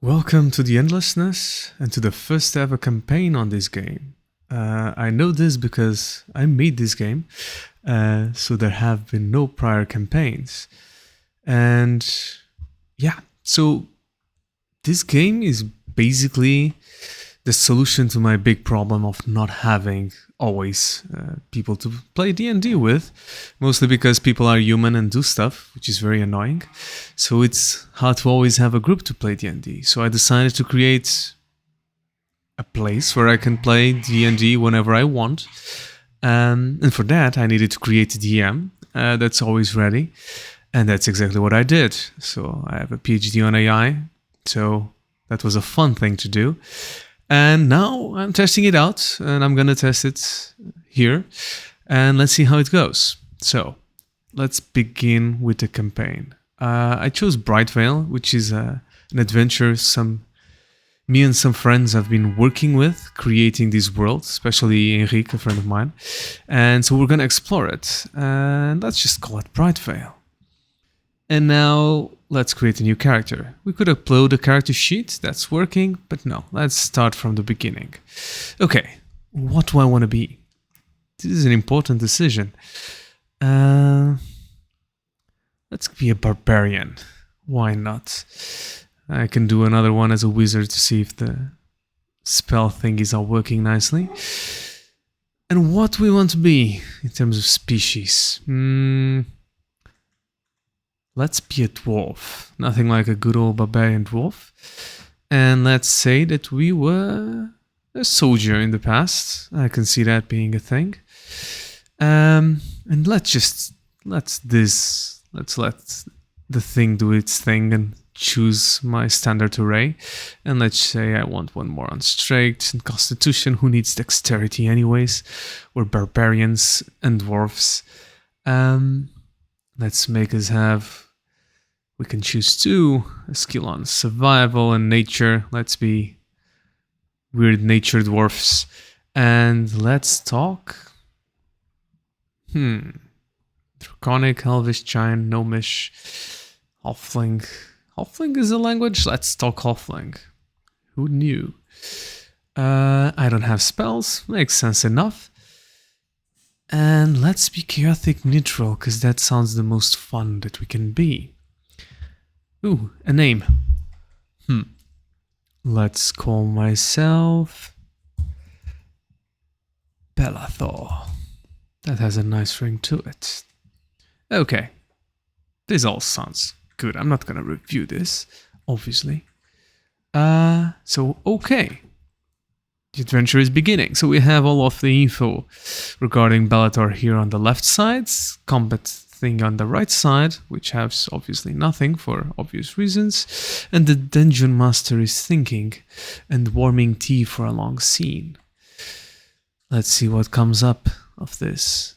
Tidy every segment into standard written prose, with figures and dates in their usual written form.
Welcome to the Endlessness and to the first ever campaign on this game. I know this because I made this game, so there have been no prior campaigns. And yeah, so this game is basically the solution to my big problem of not having always people to play D&D with, mostly because people are human and do stuff, which is very annoying. So it's hard to always have a group to play D&D. So I decided to create a place where I can play D&D whenever I want. And for that, I needed to create a DM that's always ready. And that's exactly what I did. So I have a PhD on AI. So that was a fun thing to do. And now I'm testing it out, and I'm gonna test it here, and let's see how it goes. So let's begin with the campaign. I chose Brightvale, which is an adventure me and some friends have been working with, creating this world, especially Enrique, a friend of mine. And so we're gonna explore it, and let's just call it Brightvale. And now let's create a new character. We could upload a character sheet, that's working, but no, let's start from the beginning. Okay, what do I want to be? This is an important decision. Let's be a barbarian. Why not? I can do another one as a wizard to see if the spell thingies are working nicely. And what do we want to be in terms of species? Let's be a dwarf, nothing like a good old barbarian dwarf. And let's say that we were a soldier in the past. I can see that being a thing. And let's let the thing do its thing and choose my standard array. And let's say I want one more on strength and constitution. Who needs dexterity anyways? We're barbarians and dwarfs. Let's make us have... We can choose two, a skill on survival and nature. Let's be weird nature dwarfs. And let's talk... Draconic, Elvish, Giant, Gnomish, Halfling. Halfling is a language? Let's talk Halfling. Who knew? I don't have spells. Makes sense enough. And let's be chaotic neutral, because that sounds the most fun that we can be. Ooh, a name. Let's call myself Belathor. That has a nice ring to it. Okay. This all sounds good. I'm not gonna review this, obviously. Okay. The adventure is beginning. So we have all of the info regarding Belathor here on the left side, combat thing on the right side, which has obviously nothing for obvious reasons, and the dungeon master is thinking and warming tea for a long scene. Let's see what comes up of this.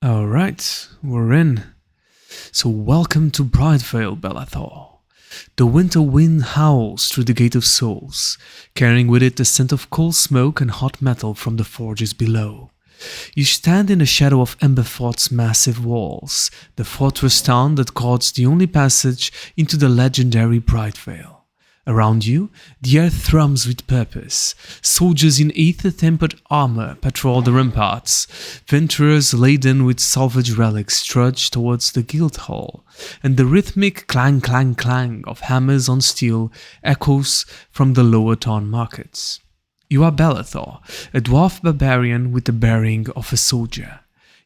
Alright, we're in. So welcome to Brightvale, Belathor. The winter wind howls through the Gate of Souls, carrying with it the scent of coal smoke and hot metal from the forges below. You stand in the shadow of Emberfort's massive walls, the fortress town that guards the only passage into the legendary Brightvale. Around you, the air thrums with purpose. Soldiers in ether-tempered armor patrol the ramparts. Venturers laden with salvage relics trudge towards the guild hall, and the rhythmic clang-clang-clang of hammers on steel echoes from the lower town markets. You are Belathor, a dwarf barbarian with the bearing of a soldier.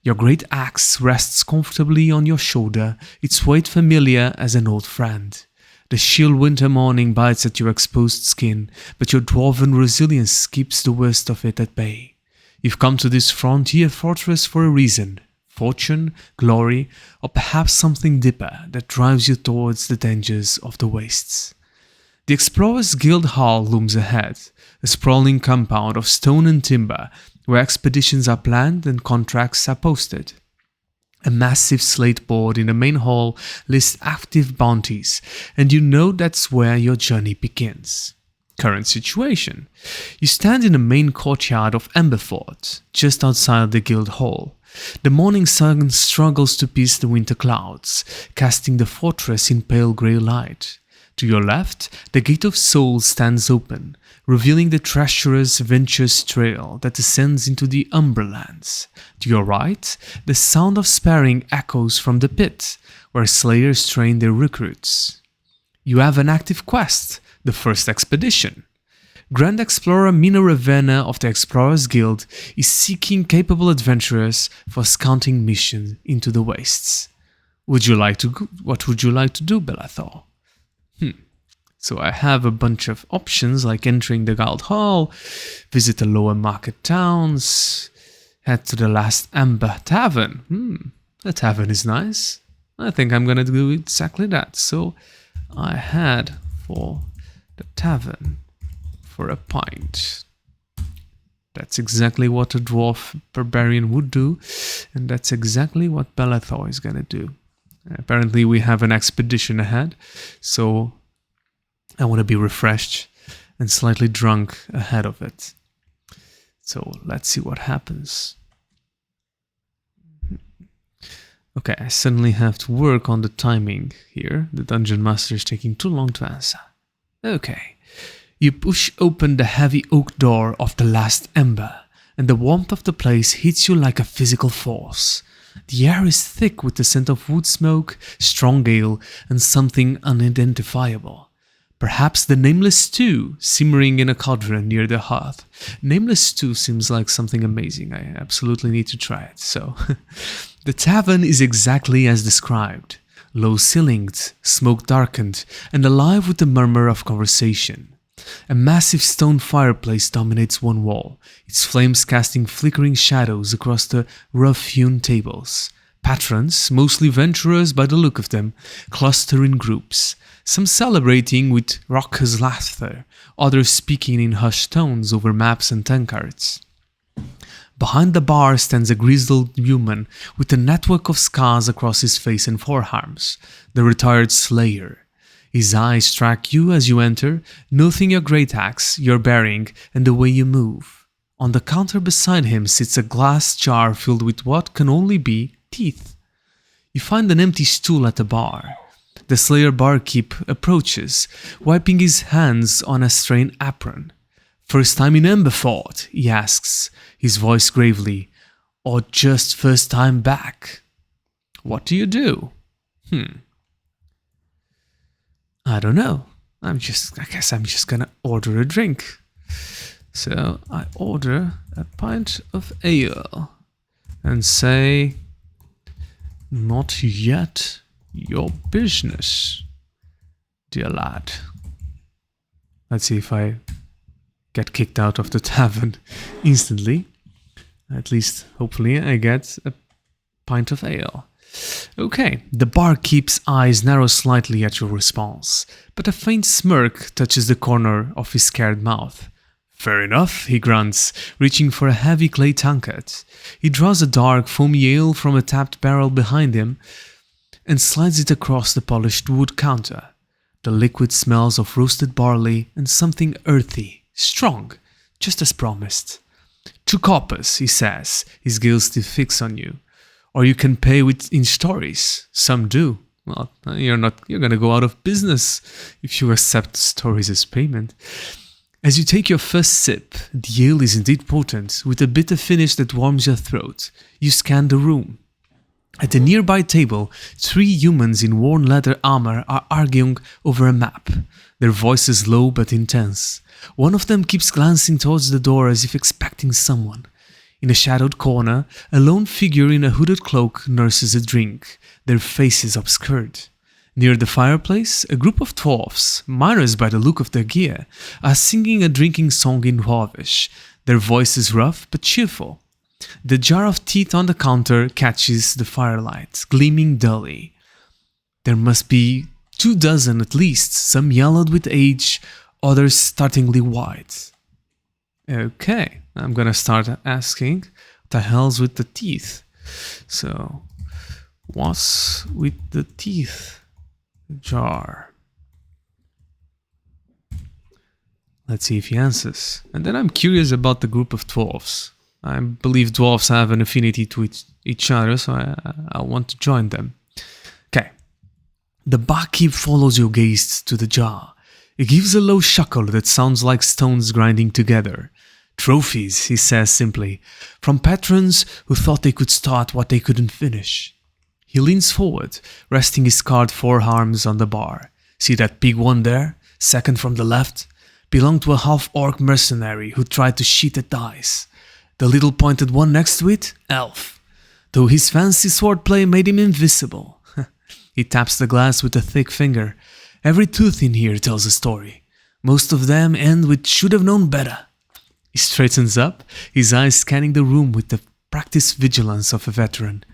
Your great axe rests comfortably on your shoulder, its weight familiar as an old friend. The chill winter morning bites at your exposed skin, but your dwarven resilience keeps the worst of it at bay. You've come to this frontier fortress for a reason: fortune, glory, or perhaps something deeper that drives you towards the dangers of the wastes. The Explorers Guild Hall looms ahead, a sprawling compound of stone and timber where expeditions are planned and contracts are posted. A massive slate board in the main hall lists active bounties, and you know that's where your journey begins. Current situation. You stand in the main courtyard of Emberfort, just outside the guild hall. The morning sun struggles to pierce the winter clouds, casting the fortress in pale grey light. To your left, the Gate of Souls stands open, revealing the treacherous, venturous trail that descends into the Umberlands. To your right, the sound of sparring echoes from the pit, where slayers train their recruits. You have an active quest, the first expedition. Grand Explorer Mina Ravenna of the Explorers Guild is seeking capable adventurers for scouting mission into the wastes. What would you like to do, Belathor? So I have a bunch of options like entering the Guild Hall, visit the lower market towns, head to the Last Amber Tavern. The tavern is nice. I think I'm gonna do exactly that. So I head for the tavern for a pint. That's exactly what a dwarf barbarian would do, and that's exactly what Belathor is gonna do. Apparently we have an expedition ahead, so I want to be refreshed and slightly drunk ahead of it. So let's see what happens. Okay, I suddenly have to work on the timing here. The dungeon master is taking too long to answer. Okay. You push open the heavy oak door of the Last Ember, and the warmth of the place hits you like a physical force. The air is thick with the scent of wood smoke, strong ale, and something unidentifiable. Perhaps the nameless stew simmering in a cauldron near the hearth. Nameless stew seems like something amazing. I absolutely need to try it. So, the tavern is exactly as described. Low ceilinged, smoke darkened, and alive with the murmur of conversation. A massive stone fireplace dominates one wall, its flames casting flickering shadows across the rough-hewn tables. Patrons, mostly venturers by the look of them, cluster in groups, some celebrating with raucous laughter, others speaking in hushed tones over maps and tankards. Behind the bar stands a grizzled human with a network of scars across his face and forearms, the retired slayer. His eyes track you as you enter, noting your great axe, your bearing, and the way you move. On the counter beside him sits a glass jar filled with what can only be teeth. You find an empty stool at the bar. The slayer barkeep approaches, wiping his hands on a strained apron. "First time in Emberfort?" he asks, his voice gravely. "Or just first time back?" "What do you do?" "I don't know. I guess I'm just gonna order a drink." So I order a pint of ale and say, "Not yet your business, dear lad." Let's see if I get kicked out of the tavern instantly. At least, hopefully, I get a pint of ale. Okay, the barkeep's eyes narrow slightly at your response, but a faint smirk touches the corner of his scared mouth. "Fair enough," he grunts, reaching for a heavy clay tankard. He draws a dark, foamy ale from a tapped barrel behind him and slides it across the polished wood counter. The liquid smells of roasted barley and something earthy, strong, just as promised. "2 coppers," he says, his gaze still fixed on you. "Or you can pay in stories. Some do. Well, you're gonna go out of business if you accept stories as payment." As you take your first sip, the ale is indeed potent, with a bitter finish that warms your throat. You scan the room. At a nearby table, 3 humans in worn leather armor are arguing over a map, their voices low but intense. One of them keeps glancing towards the door as if expecting someone. In a shadowed corner, a lone figure in a hooded cloak nurses a drink, their faces obscured. Near the fireplace, a group of dwarfs, miners by the look of their gear, are singing a drinking song in Dwarvish, their voices rough but cheerful. The jar of teeth on the counter catches the firelight, gleaming dully. There must be 24 at least, some yellowed with age, others startlingly white. Okay, I'm gonna start asking what the hell's with the teeth. So, What's with the teeth jar? Let's see if he answers. And then I'm curious about the group of dwarves. I believe dwarves have an affinity to each other, so I want to join them. Okay. The barkeep follows your gaze to the jar. It gives a low chuckle that sounds like stones grinding together. Trophies, he says simply, from patrons who thought they could start what they couldn't finish. He leans forward, resting his scarred forearms on the bar. See that big one there, second from the left? Belonged to a half-orc mercenary who tried to cheat at dice. The little pointed one next to it, elf. Though his fancy swordplay made him invisible. He taps the glass with a thick finger. Every tooth in here tells a story. Most of them end with should have known better. He straightens up, his eyes scanning the room with the practiced vigilance of a veteran.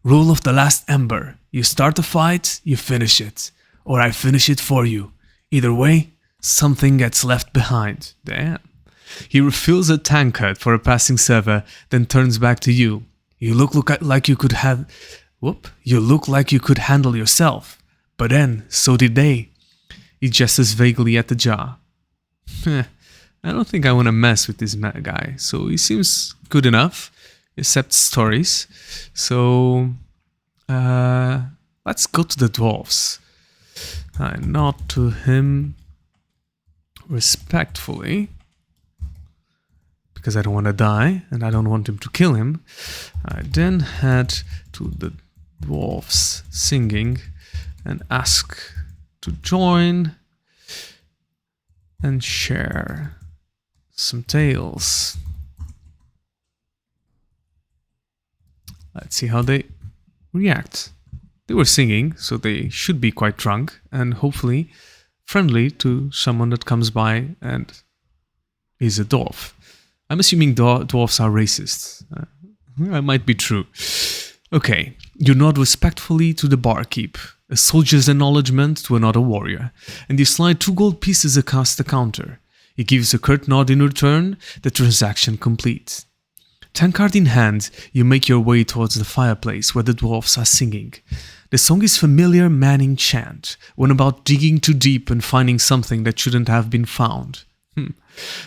Rule of the last ember. You start a fight, you finish it. Or I finish it for you. Either way, something gets left behind. Damn. He refills a tankard for a passing server, then turns back to you. You look like you could have... You look like you could handle yourself. But then, so did they. He gestures vaguely at the jar. I don't think I want to mess with this guy. So he seems good enough. Accepts stories. So... let's go to the dwarves. I nod to him respectfully. Because I don't want to die, and I don't want him to kill him. I then head to the dwarves singing and ask to join and share some tales. Let's see how they react. They were singing, so they should be quite drunk and hopefully friendly to someone that comes by and is a dwarf. I'm assuming dwarves are racist. That might be true. Okay, you nod respectfully to the barkeep, a soldier's acknowledgement to another warrior, and you slide 2 gold pieces across the counter. He gives a curt nod in return, the transaction complete. Tankard in hand, you make your way towards the fireplace where the dwarves are singing. The song is familiar manning chant, one about digging too deep and finding something that shouldn't have been found.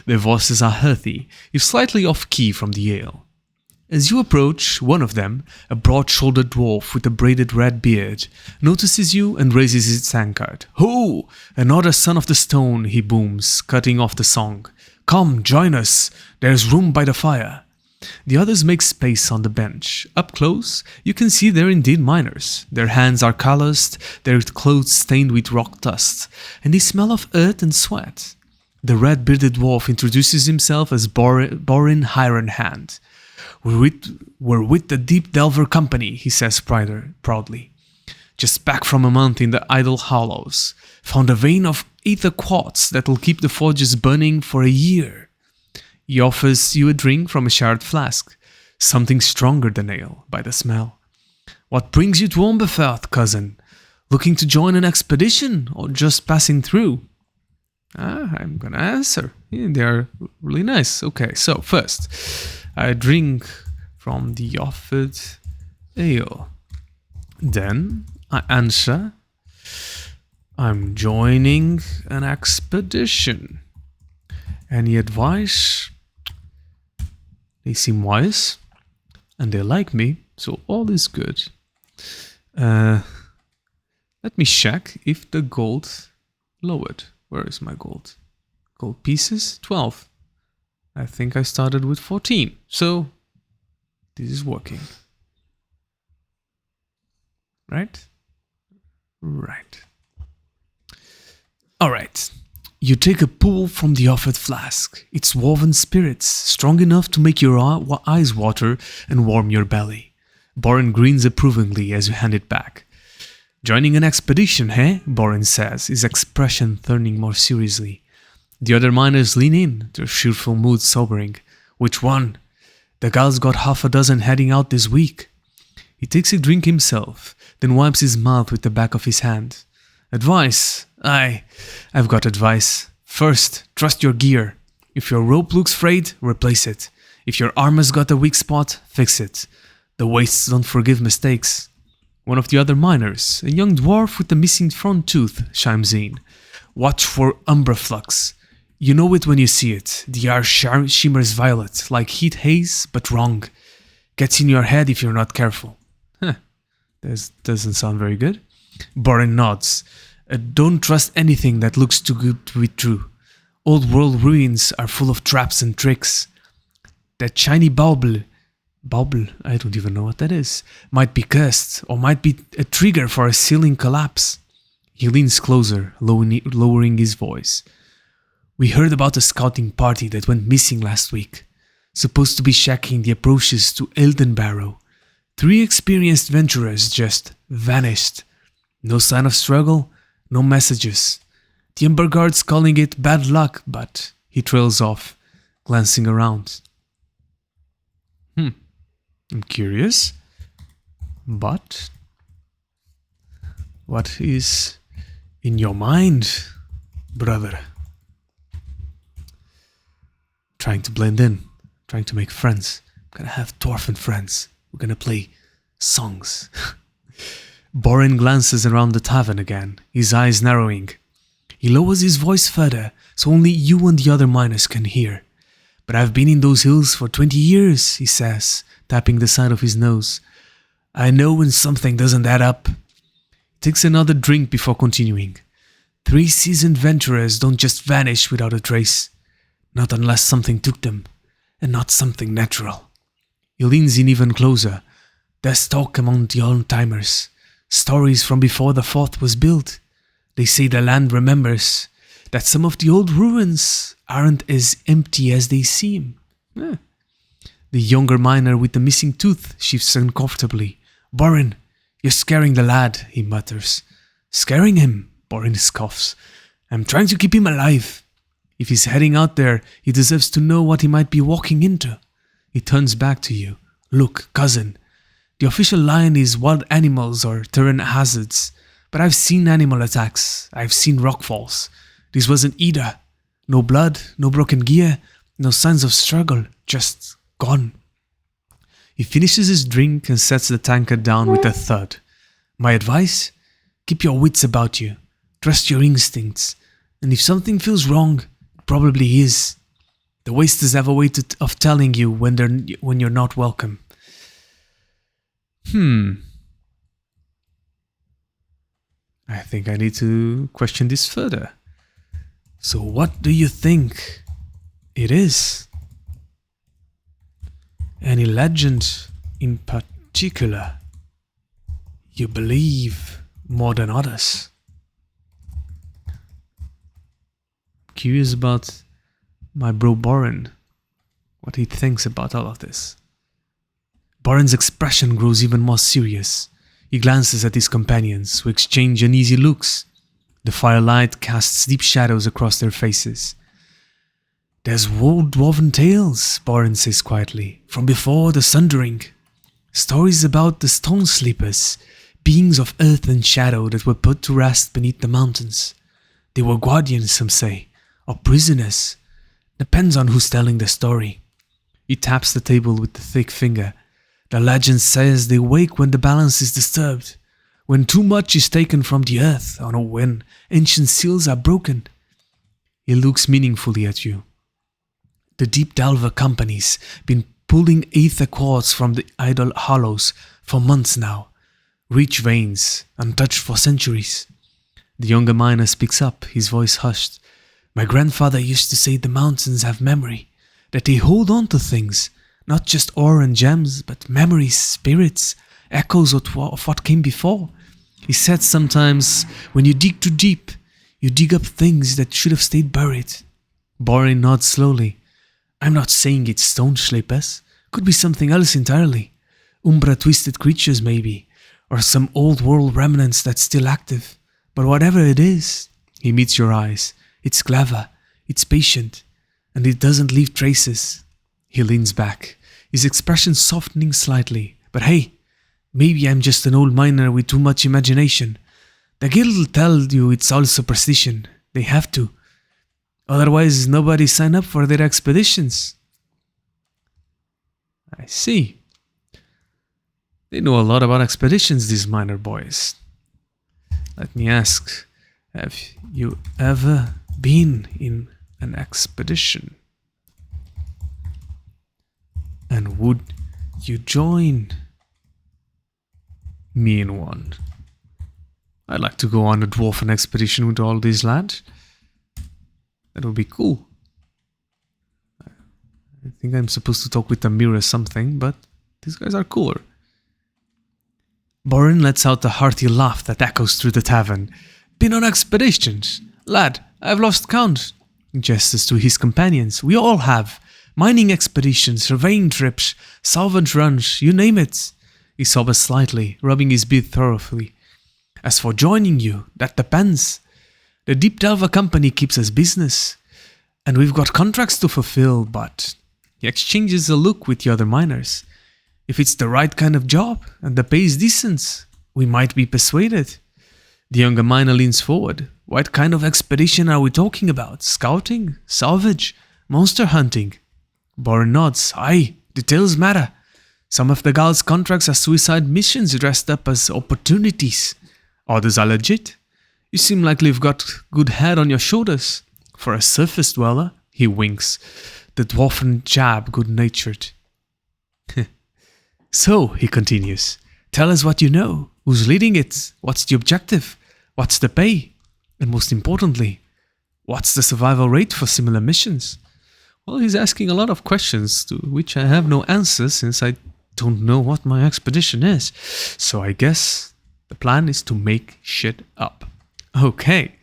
Their voices are earthy, if slightly off-key from the ale. As you approach, one of them, a broad-shouldered dwarf with a braided red beard, notices you and raises his tankard. "Ho! Another son of the stone," he booms, cutting off the song. "Come, join us. There's room by the fire." The others make space on the bench. Up close, you can see they're indeed miners. Their hands are calloused, their clothes stained with rock dust, and they smell of earth and sweat. The red-bearded dwarf introduces himself as Borin Hironhand. We're with the Deep Delver Company, he says proudly. Just back from a month in the Idle Hollows. Found a vein of ether quartz that'll keep the forges burning for a year. He offers you a drink from a shared flask. Something stronger than ale, by the smell. What brings you to Umberfeld, cousin? Looking to join an expedition, or just passing through? I'm gonna answer. Yeah, they are really nice. Okay, so first, I drink from the offered ale. Then I answer, I'm joining an expedition. Any advice? They seem wise, and they like me, so all is good. Let me check if the gold lowered. Where is my gold? Gold pieces? 12. I think I started with 14, so this is working. Right? Right. Alright. You take a pull from the offered flask. It's woven spirits, strong enough to make your eyes water and warm your belly. Borin grins approvingly as you hand it back. Joining an expedition, eh? Borin says, his expression turning more seriously. The other miners lean in, their cheerful mood sobering. Which one? The gal's got half a dozen heading out this week. He takes a drink himself, then wipes his mouth with the back of his hand. Advice? Aye, I've got advice. First, trust your gear. If your rope looks frayed, replace it. If your armor's got a weak spot, fix it. The wastes don't forgive mistakes. One of the other miners, a young dwarf with a missing front tooth, chimes in. Watch for umbraflux. You know it when you see it. The air shimmers violet, like heat haze, but wrong. Gets in your head if you're not careful. Huh. This doesn't sound very good. Boren nods. Don't trust anything that looks too good to be true. Old world ruins are full of traps and tricks. That shiny bauble, I don't even know what that is, might be cursed, or might be a trigger for a ceiling collapse. He leans closer, lowering his voice. We heard about a scouting party that went missing last week. Supposed to be checking the approaches to Eldenbarrow. 3 experienced venturers just vanished. No sign of struggle, no messages. The Ember Guard's calling it bad luck, but he trails off, glancing around. I'm curious, but what is in your mind, brother? Trying to blend in, trying to make friends. I'm gonna have dwarven friends. We're gonna play songs. Boren glances around the tavern again, his eyes narrowing. He lowers his voice further, so only you and the other miners can hear. But I've been in those hills for 20 years, he says, tapping the side of his nose. I know when something doesn't add up. He takes another drink before continuing. 3 seasoned venturers don't just vanish without a trace. Not unless something took them, and not something natural. He leans in even closer. There's talk among the old-timers. Stories from before the fort was built. They say the land remembers that some of the old ruins aren't as empty as they seem. The younger miner with the missing tooth shifts uncomfortably. Boren, you're scaring the lad, he mutters. Scaring him? Boren scoffs. I'm trying to keep him alive. If he's heading out there, he deserves to know what he might be walking into. He turns back to you. Look, cousin. The official line is wild animals or terrain hazards. But I've seen animal attacks. I've seen rockfalls. This wasn't either. No blood, no broken gear, no signs of struggle. Just gone. He finishes his drink and sets the tankard down with a thud. My advice? Keep your wits about you. Trust your instincts. And if something feels wrong, it probably is. The wasters have a way of telling you when you're not welcome. I think I need to question this further. So what do you think it is? Any legend in particular you believe more than others? Curious about my bro Boren, what he thinks about all of this. Boren's expression grows even more serious. He glances at his companions, who exchange uneasy looks. The firelight casts deep shadows across their faces. There's old dwarven tales, Boren says quietly, from before the Sundering. Stories about the Stone Sleepers, beings of earth and shadow that were put to rest beneath the mountains. They were guardians, some say, or prisoners. Depends on who's telling the story. He taps the table with the thick finger. The legend says they wake when the balance is disturbed, when too much is taken from the earth, or when ancient seals are broken. He looks meaningfully at you. The Deep Delver Company's been pulling aether quartz from the idle hollows for months now. Rich veins, untouched for centuries. The younger miner speaks up, his voice hushed. My grandfather used to say the mountains have memory, that they hold on to things. Not just ore and gems, but memories, spirits, echoes of what came before. He said sometimes, when you dig too deep, you dig up things that should have stayed buried. Boren nods slowly. I'm not saying it's stone sleepers. Could be something else entirely. Umbra-twisted creatures maybe, or some old world remnants that's still active. But whatever it is, he meets your eyes. It's clever, it's patient, and it doesn't leave traces. He leans back, his expression softening slightly. But hey, maybe I'm just an old miner with too much imagination. The guild will tell you it's all superstition. They have to. Otherwise, nobody sign up for their expeditions. I see. They know a lot about expeditions, these miner boys. Let me ask, have you ever been in an expedition? And would you join me in one? I'd like to go on a dwarven expedition with all these lads. That would be cool. I think I'm supposed to talk with a mirror or something, but these guys are cooler. Borin lets out a hearty laugh that echoes through the tavern. Been on expeditions? Lad, I've lost count. He gestures to his companions. We all have. Mining expeditions, surveying trips, salvage runs, you name it. He sobbers slightly, rubbing his beard thoroughly. As for joining you, that depends. The Deep Delver Company keeps us business, and we've got contracts to fulfill, but he exchanges a look with the other miners. If it's the right kind of job, and the pay is decent, we might be persuaded. The younger miner leans forward. What kind of expedition are we talking about? Scouting? Salvage? Monster hunting? Borin nods. Aye, details matter. Some of the Gald's contracts are suicide missions dressed up as opportunities. Others are legit. You seem like you've got good head on your shoulders. For a surface dweller, he winks, the dwarfen jab good-natured. So, he continues, tell us what you know. Who's leading it? What's the objective? What's the pay? And most importantly, what's the survival rate for similar missions? Well, he's asking a lot of questions to which I have no answers since I don't know what my expedition is. So I guess the plan is to make shit up. Okay.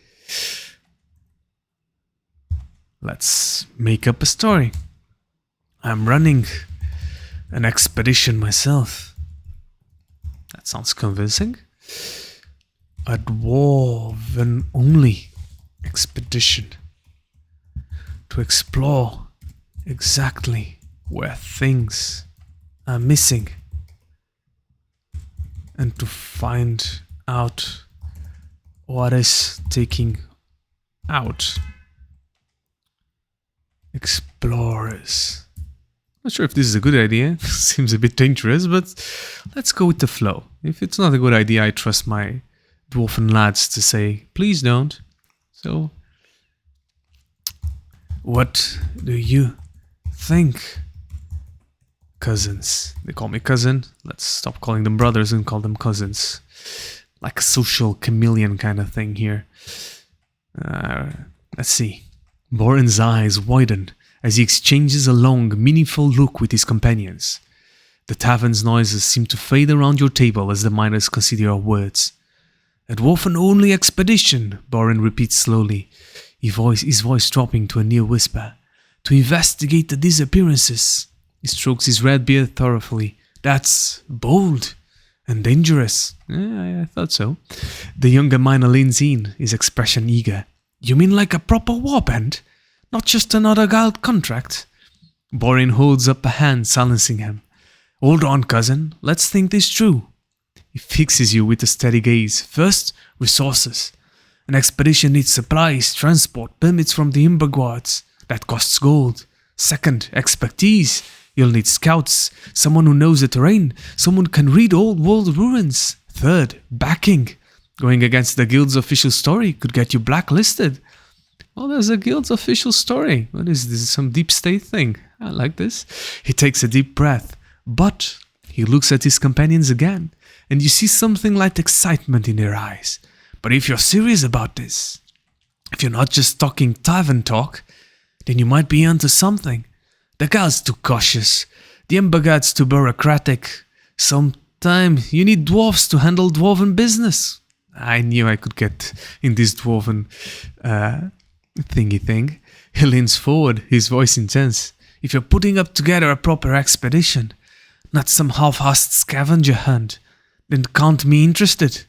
Let's make up a story. I'm running an expedition myself. That sounds convincing. A dwarven only expedition to explore exactly where things are missing and to find out what is taking out explorers. Not sure if this is a good idea. Seems a bit dangerous, but let's go with the flow. If it's not a good idea, I trust my dwarfen lads to say, please don't. So, what do you think, cousins? They call me cousin. Let's stop calling them brothers and call them cousins. Like a social chameleon kind of thing here. Let's see. Borin's eyes widen as he exchanges a long, meaningful look with his companions. The tavern's noises seem to fade around your table as the miners consider your words. A dwarfen-only expedition, Borin repeats slowly, his voice dropping to a near whisper. To investigate the disappearances. He strokes his red beard thoroughly. That's bold and dangerous. I thought so. The younger miner leans in, his expression eager. You mean like a proper warband? Not just another guild contract? Borin holds up a hand, silencing him. Hold on, cousin. Let's think this through. He fixes you with a steady gaze. First, resources. An expedition needs supplies, transport, permits from the Imber Guards. That costs gold. Second, expertise. You'll need scouts, someone who knows the terrain, someone who can read old world ruins. Third, backing. Going against the guild's official story could get you blacklisted. Well, there's a guild's official story. What is this? Some deep state thing? I like this. He takes a deep breath, but he looks at his companions again, and you see something like excitement in their eyes. But if you're serious about this, if you're not just talking tavern talk, then you might be onto something. The guard's too cautious. The Ember Guard's too bureaucratic. Sometimes you need dwarves to handle dwarven business. I knew I could get in this dwarven thingy thing. He leans forward, his voice intense. If you're putting up together a proper expedition, not some half-assed scavenger hunt, then count me interested.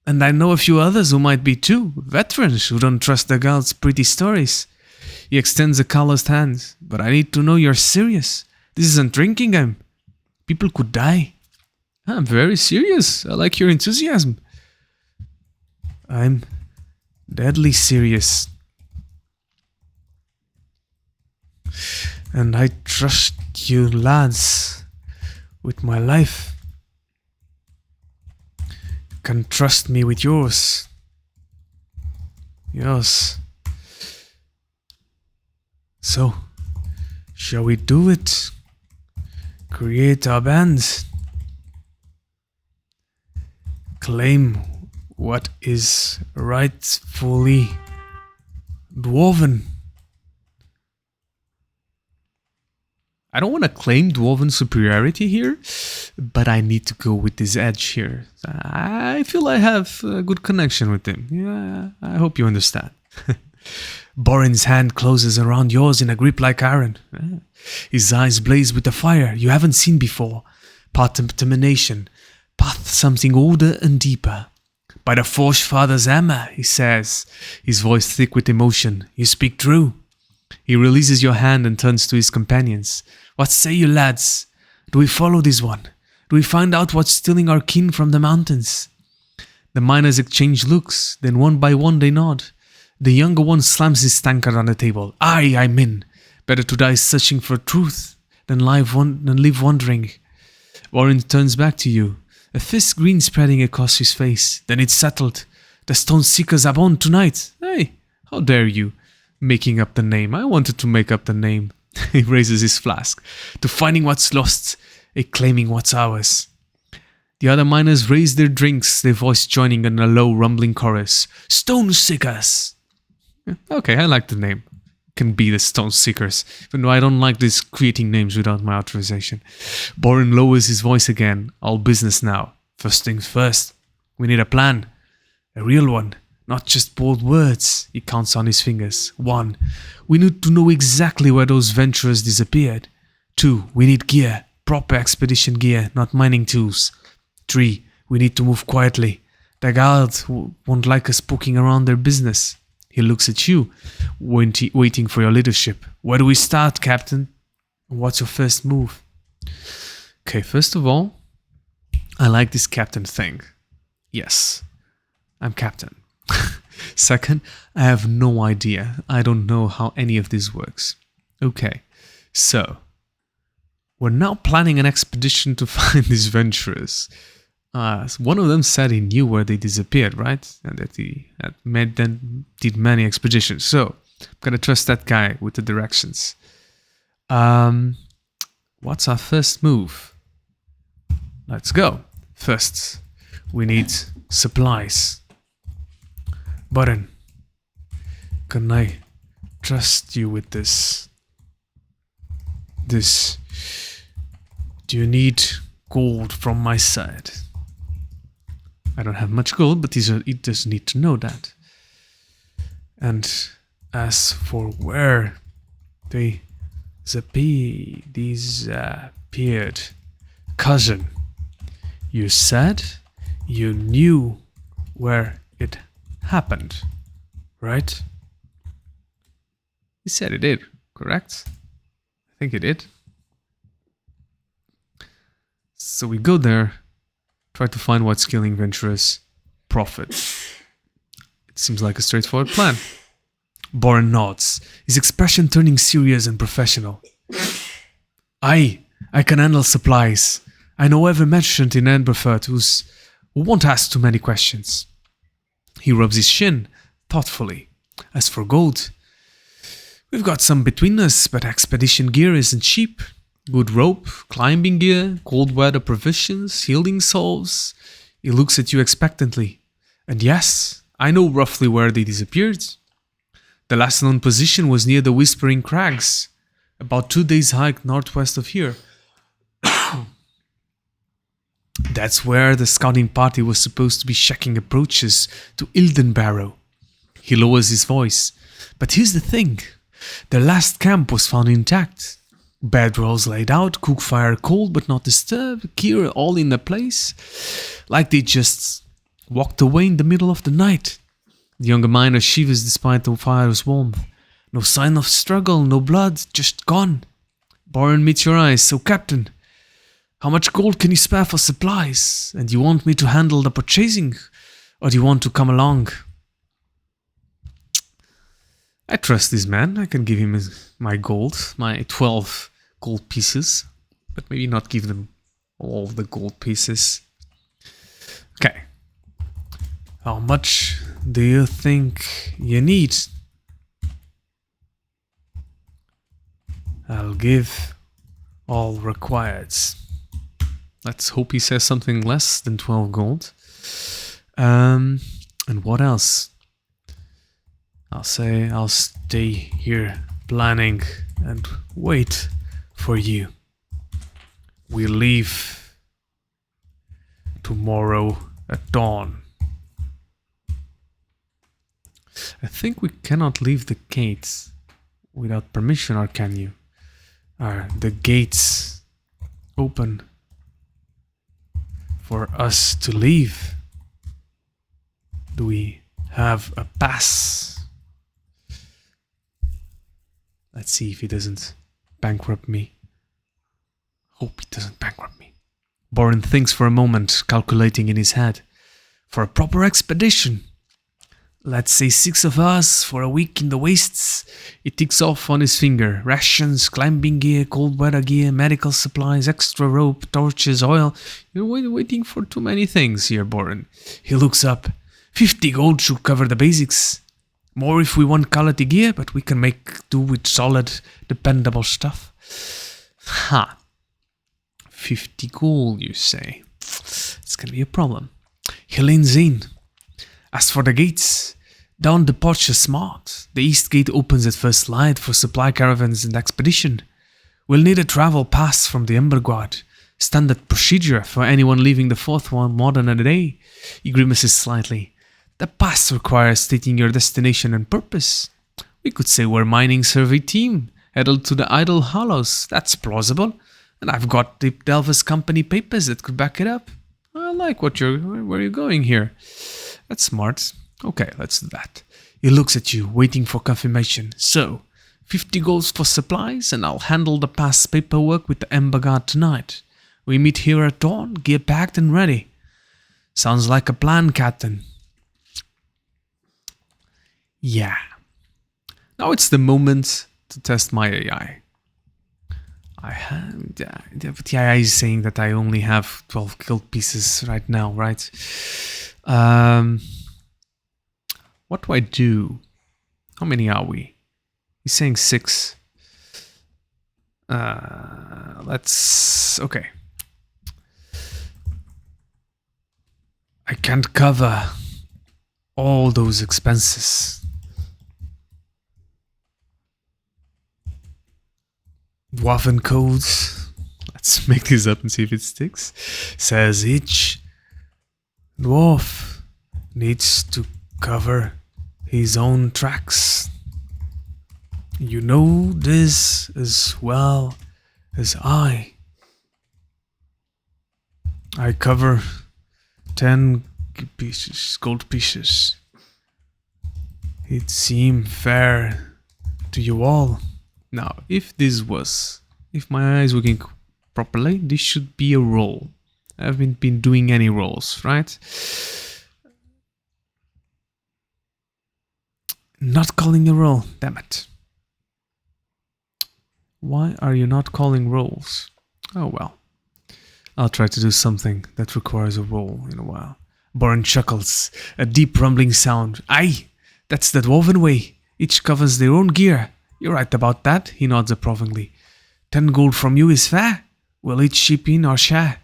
And I know a few others who might be too, veterans who don't trust the guild's pretty stories. He extends a calloused hand. But I need to know you're serious. This isn't drinking game. People could die. I'm very serious. I like your enthusiasm. I'm deadly serious. And I trust you lads with my life. can trust me with yours. Yes. So, shall we do it? Create our band. Claim what is rightfully dwarven. I don't want to claim dwarven superiority here, but I need to go with this edge here. I feel I have a good connection with him. Yeah, I hope you understand. Borin's hand closes around yours in a grip like iron. His eyes blaze with a fire you haven't seen before. Part determination, part something older and deeper. By the Forge Father's hammer, he says, his voice thick with emotion. You speak true. He releases your hand and turns to his companions. What say you, lads? Do we follow this one? Do we find out what's stealing our kin from the mountains? The miners exchange looks, then one by one they nod. The younger one slams his tankard on the table. Aye, I'm in. Better to die searching for truth than live wondering. Warren turns back to you, a fist grin spreading across his face. Then it's settled. The Stone Seekers are on tonight. Hey, how dare you? Making up the name. I wanted to make up the name. He raises his flask. To finding what's lost, a claiming what's ours. The other miners raise their drinks, their voice joining in a low rumbling chorus. Stone Seekers! Okay, I like the name. Can be the Stone Seekers, even though I don't like this creating names without my authorization. Borin lowers his voice again. All business now. First things first. We need a plan. A real one. Not just bold words. He counts on his fingers. 1. We need to know exactly where those venturers disappeared. 2. We need gear. Proper expedition gear, not mining tools. 3. We need to move quietly. The guard won't like us poking around their business. He looks at you, waiting for your leadership. Where do we start, Captain? What's your first move? Okay, first of all, I like this captain thing. Yes, I'm captain. Second, I have no idea. I don't know how any of this works. Okay, so we're now planning an expedition to find these venturers. One of them said he knew where they disappeared, right? And that he did many expeditions. So I'm gonna trust that guy with the directions. What's our first move? Let's go. First, we need supplies. Borin, can I trust you with this? Do you need gold from my side? I don't have much gold, but he does need to know that. And as for where they disappeared, cousin, you said you knew where it happened, right? He said he did, correct? I think he did. So we go there, try to find what's killing venturers, profit. It seems like a straightforward plan. Borin nods, his expression turning serious and professional. I can handle supplies. I know every merchant in Endlessness who won't ask too many questions. He rubs his shin, thoughtfully. As for gold, we've got some between us, but expedition gear isn't cheap. Good rope, climbing gear, cold weather provisions, healing salves. He looks at you expectantly. And yes, I know roughly where they disappeared. The last known position was near the Whispering Crags, about 2 days' hike northwest of here. That's where the scouting party was supposed to be checking approaches to Ildenbarrow. He lowers his voice. But here's the thing. The last camp was found intact. Bedrolls laid out, cook fire cold but not disturbed, gear all in a place. Like they just walked away in the middle of the night. The younger miner shivers despite the fire's warmth. No sign of struggle, no blood, just gone. Borin meets your eyes. So, Captain, how much gold can you spare for supplies? And you want me to handle the purchasing? Or do you want to come along? I trust this man. I can give him my gold, my 12 gold pieces. But maybe not give them all the gold pieces. Okay. How much do you think you need? I'll give all required. Let's hope he says something less than 12 gold. And what else? I'll say I'll stay here planning and wait for you. We leave tomorrow at dawn. I think we cannot leave the gates without permission, or can you? Are the gates open for us to leave? Do we have a pass? Let's see if he doesn't bankrupt me. Hope he doesn't bankrupt me. Boren thinks for a moment, calculating in his head. For a proper expedition, let's say 6 of us for a week in the wastes. He ticks off on his finger. Rations, climbing gear, cold weather gear, medical supplies, extra rope, torches, oil. You're waiting for too many things here, Boren. He looks up. 50 gold should cover the basics. More if we want quality gear, but we can make do with solid, dependable stuff. Ha. 50 gold, you say? It's gonna be a problem. He leans in. As for the gates, down the porch is smart. The east gate opens at first light for supply caravans and expedition. We'll need a travel pass from the Ember Guard. Standard procedure for anyone leaving the fourth one more than a day. He grimaces slightly. The pass requires stating your destination and purpose. We could say we're mining survey team, headed to the Idle Hollows. That's plausible. And I've got the Delvis Company papers that could back it up. I like where you're going here. That's smart. Okay, let's do that. He looks at you, waiting for confirmation. So, 50 gold for supplies, and I'll handle the pass paperwork with the Ember Guard tonight. We meet here at dawn, gear packed and ready. Sounds like a plan, Captain. Yeah. Now it's the moment to test my AI. The AI is saying that I only have 12 guild pieces right now, right? What do I do? How many are we? He's saying 6. Okay. I can't cover all those expenses. Dwarven codes. Let's make this up and see if it sticks. Says each dwarf needs to cover his own tracks. You know this as well as I. I cover 10 gold pieces. It seemed fair to you all. Now, if my eyes working properly, this should be a roll. I haven't been doing any rolls, right? Not calling a roll, damn it. Why are you not calling rolls? Oh well. I'll try to do something that requires a roll in a while. Boren chuckles, a deep rumbling sound. Aye, that's the dwarven way. Each covers their own gear. You're right about that, he nods approvingly. 10 gold from you is fair. We'll each chip in our share.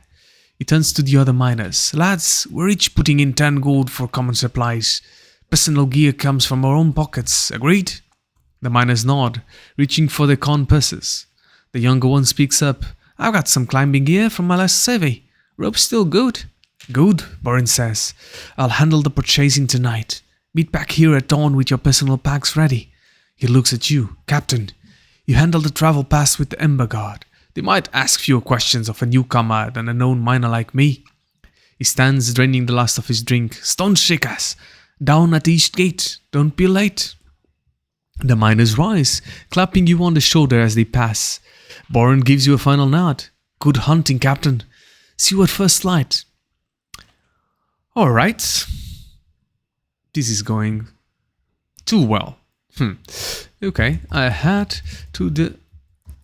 He turns to the other miners. Lads, we're each putting in 10 gold for common supplies. Personal gear comes from our own pockets. Agreed? The miners nod, reaching for their corn purses. The younger one speaks up. I've got some climbing gear from my last survey. Rope's still good. Good, Boren says. I'll handle the purchasing tonight. Meet back here at dawn with your personal packs ready. He looks at you. Captain, you handle the travel pass with the Ember Guard. They might ask fewer questions of a newcomer than a known miner like me. He stands draining the last of his drink. Stone Seekers, down at the east gate. Don't be late. The miners rise, clapping you on the shoulder as they pass. Boren gives you a final nod. Good hunting, Captain. See you at first light. Alright. This is going too well. Okay, I head to the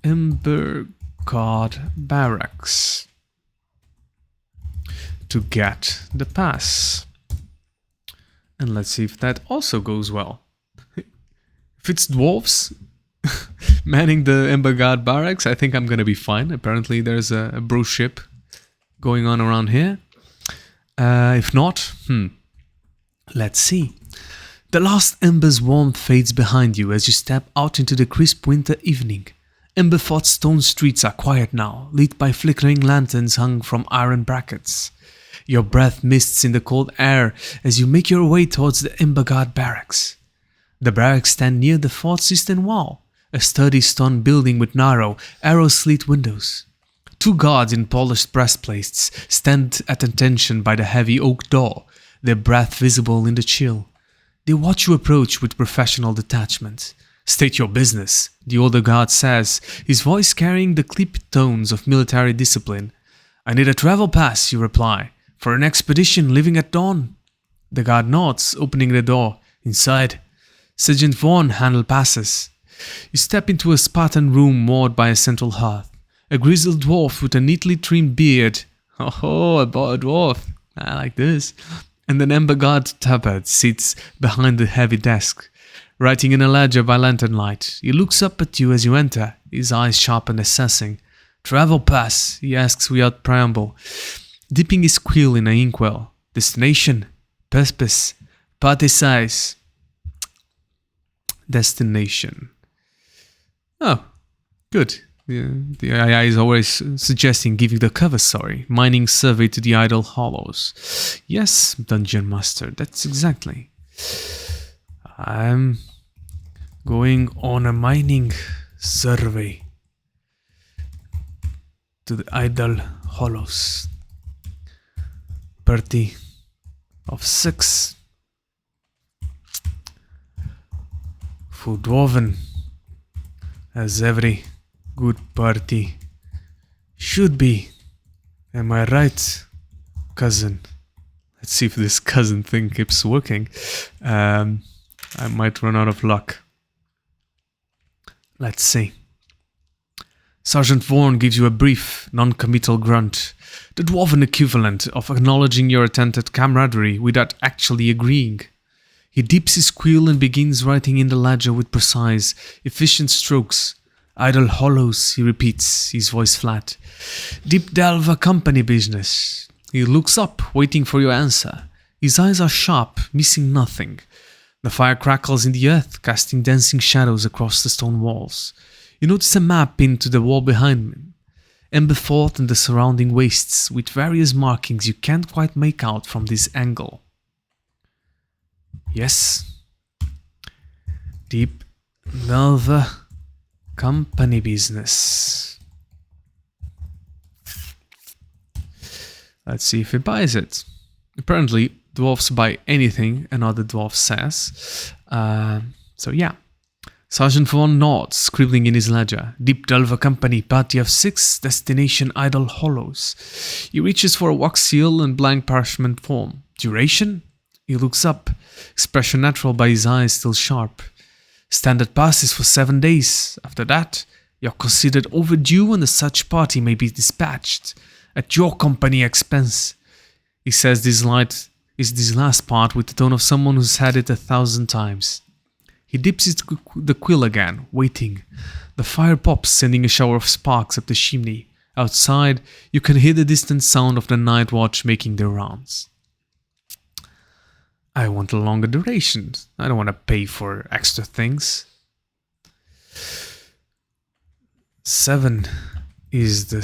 Ember Guard barracks to get the pass. And let's see if that also goes well. If it's dwarves manning the Ember Guard barracks, I think I'm gonna be fine. Apparently there's a bro ship going on around here. If not, let's see. The last ember's warmth fades behind you as you step out into the crisp winter evening. Ember-fought stone streets are quiet now, lit by flickering lanterns hung from iron brackets. Your breath mists in the cold air as you make your way towards the Ember Guard barracks. The barracks stand near the fort's eastern wall, a sturdy stone building with narrow, arrow-slit windows. Two guards in polished breastplates stand at attention by the heavy oak door, their breath visible in the chill. They watch you approach with professional detachment. "State your business," the older guard says, his voice carrying the clipped tones of military discipline. "I need a travel pass," you reply, "for an expedition leaving at dawn." The guard nods, opening the door. Inside, Sergeant Vaughn handles passes. You step into a Spartan room moored by a central hearth. A grizzled dwarf with a neatly trimmed beard. Oh, a dwarf. I like this. And an Ember Guard tabard sits behind the heavy desk, writing in a ledger by lantern light. He looks up at you as you enter, his eyes sharp and assessing. "Travel pass," he asks without preamble, dipping his quill in an inkwell. "Destination? Purpose? Party size?" Destination. Oh, good. The AI is always suggesting giving the cover story. Mining survey to the Idle Hollows. Yes, Dungeon Master, that's exactly. I'm going on a mining survey to the Idle Hollows. Party of 6. Full dwarven, as every good party should be. Am I right, cousin? Let's see if this cousin thing keeps working. I might run out of luck. Let's see. Sergeant Vaughan gives you a brief, non-committal grunt, the dwarven equivalent of acknowledging your attempted camaraderie without actually agreeing. He dips his quill and begins writing in the ledger with precise, efficient strokes. "Idle Hollows," he repeats, his voice flat. "Deep Delver company business." He looks up, waiting for your answer. His eyes are sharp, missing nothing. The fire crackles in the earth, casting dancing shadows across the stone walls. You notice a map pinned to the wall behind him. Ember Fort and the surrounding wastes, with various markings you can't quite make out from this angle. Yes. Deep Delver company business. Let's see if he buys it. Apparently, dwarves buy anything another dwarf says. So yeah. Sergeant Vaughan nods, scribbling in his ledger. Deep Delver Company, party of 6, destination Idle Hollows. He reaches for a wax seal and blank parchment form. Duration? He looks up, expression natural but his eyes still sharp. Standard passes for 7 days. After that, you're considered overdue and the such party may be dispatched at your company expense. He says this last part with the tone of someone who's had it 1,000 times. He dips the quill again, waiting. The fire pops, sending a shower of sparks up the chimney. Outside, you can hear the distant sound of the night watch making their rounds. I want a longer duration. I don't want to pay for extra things. 7 is the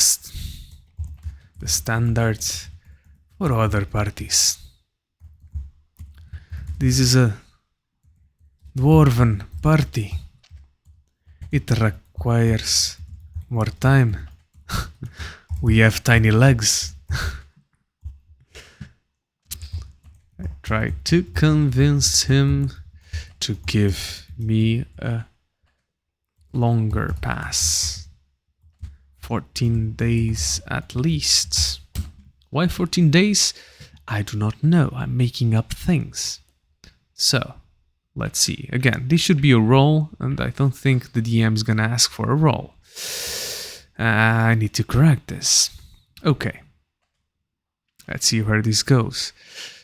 standard for other parties. This is a dwarven party. It requires more time. We have tiny legs. I tried to convince him to give me a longer pass. 14 days at least. Why 14 days? I do not know. I'm making up things. So, let's see. Again, this should be a roll, and I don't think the DM is gonna ask for a roll. I need to correct this. Okay. Let's see where this goes.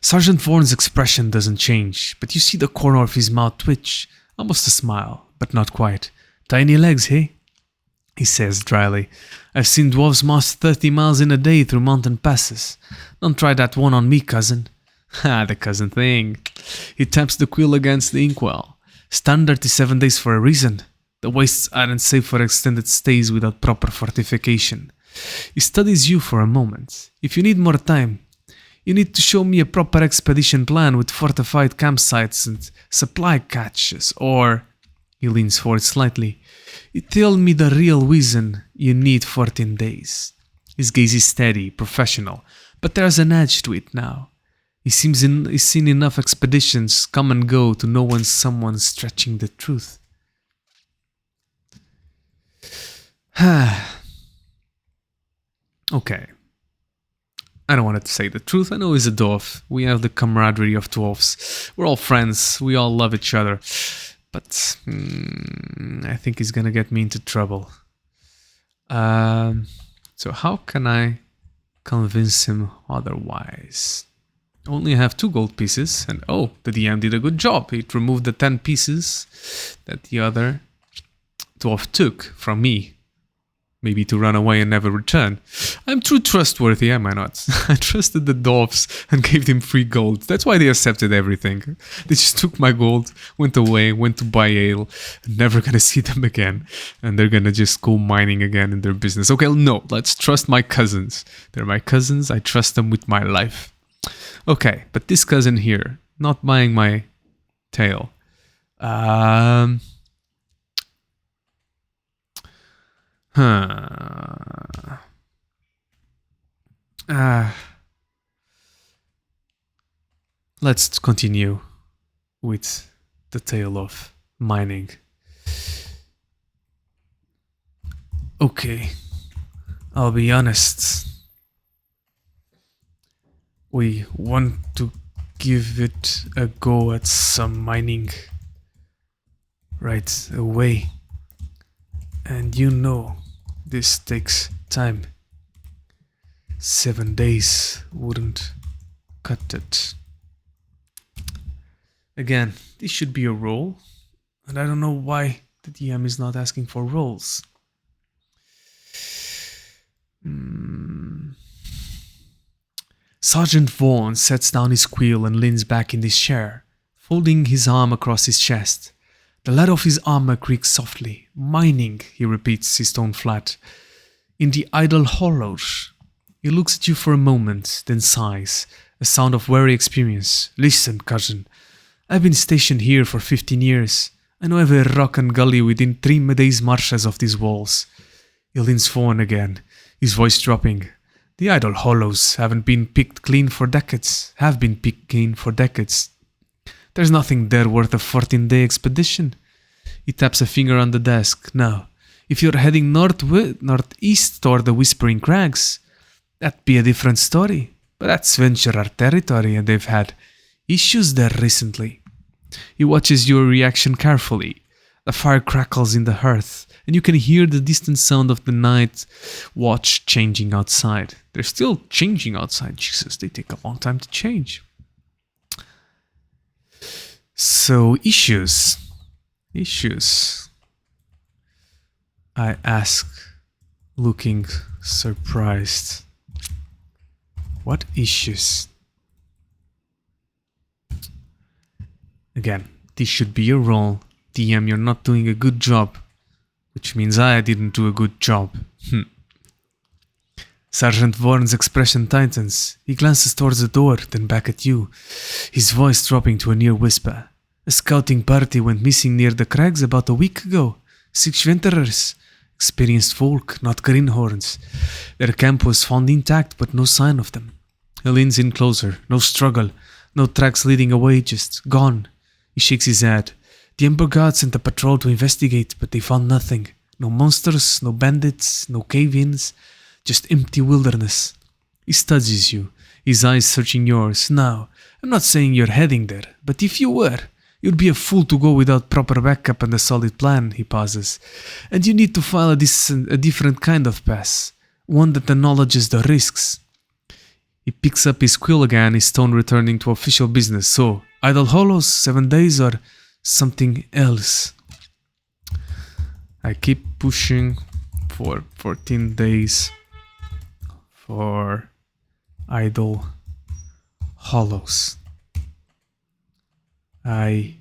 Sergeant Vaughn's expression doesn't change, but you see the corner of his mouth twitch, almost a smile, but not quite. Tiny legs, hey? He says dryly. I've seen dwarves march 30 miles in a day through mountain passes. Don't try that one on me, cousin. Ha, the cousin thing. He taps the quill against the inkwell. Standard is 7 days for a reason. The wastes aren't safe for extended stays without proper fortification. He studies you for a moment. If you need more time, you need to show me a proper expedition plan with fortified campsites and supply caches, or... He leans forward slightly. You tell me the real reason you need 14 days. His gaze is steady, professional, but there's an edge to it now. He's seen enough expeditions come and go to know when someone's stretching the truth. Okay. I don't want to say the truth. I know he's a dwarf. We have the camaraderie of dwarfs. We're all friends. We all love each other. But I think he's gonna get me into trouble. So how can I convince him otherwise? I only have 2 gold pieces, and oh, the DM did a good job. It removed the 10 pieces that the other dwarf took from me. Maybe to run away and never return. I'm too trustworthy, am I not? I trusted the dwarfs and gave them free gold. That's why they accepted everything. They just took my gold, went away, went to buy ale, never gonna see them again. And they're gonna just go mining again in their business. Okay, no, let's trust my cousins. They're my cousins, I trust them with my life. Okay, but this cousin here, not buying my tale. Let's continue with the tale of mining. Okay, I'll be honest. We want to give it a go at some mining right away. And you know, this takes time. 7 days wouldn't cut it. Again, this should be a roll, and I don't know why the DM is not asking for rolls. Sergeant Vaughn sets down his quill and leans back in his chair, folding his arm across his chest. The leather of his armor creaks softly. Mining, he repeats, his tone flat. In the idle hollows. He looks at you for a moment, then sighs, a sound of weary experience. Listen, cousin. I've been stationed here for 15 years. I know every rock and gully within 3 days' marches of these walls. He leans forward again, his voice dropping. The idle hollows haven't been picked clean for decades. There's nothing there worth a 14-day expedition. He taps a finger on the desk. Now, if you're heading northeast toward the Whispering Crags, that'd be a different story. But that's Venturer territory, and they've had issues there recently. He watches your reaction carefully. The fire crackles in the hearth, and you can hear the distant sound of the night watch changing outside. They're still changing outside. Jesus, they take a long time to change. So, issues. I ask, looking surprised. What issues? Again, this should be a roll. DM, you're not doing a good job. Which means I didn't do a good job. Sergeant Vaughn's expression tightens. He glances towards the door, then back at you, his voice dropping to a near whisper. A scouting party went missing near the crags about a week ago. 6 venturers. Experienced folk, not greenhorns. Their camp was found intact, but no sign of them. He leans in closer. No struggle. No tracks leading away, just gone. He shakes his head. The Ember Guard sent a patrol to investigate, but they found nothing. No monsters, no bandits, no cave-ins. Just empty wilderness. He studies you, his eyes searching yours. Now, I'm not saying you're heading there, but if you were, you'd be a fool to go without proper backup and a solid plan, he pauses. And you need to file a different kind of pass, one that acknowledges the risks. He picks up his quill again, his tone returning to official business. So, idle hollows, 7 days or something else? I keep pushing for 14 days for idle hollows. I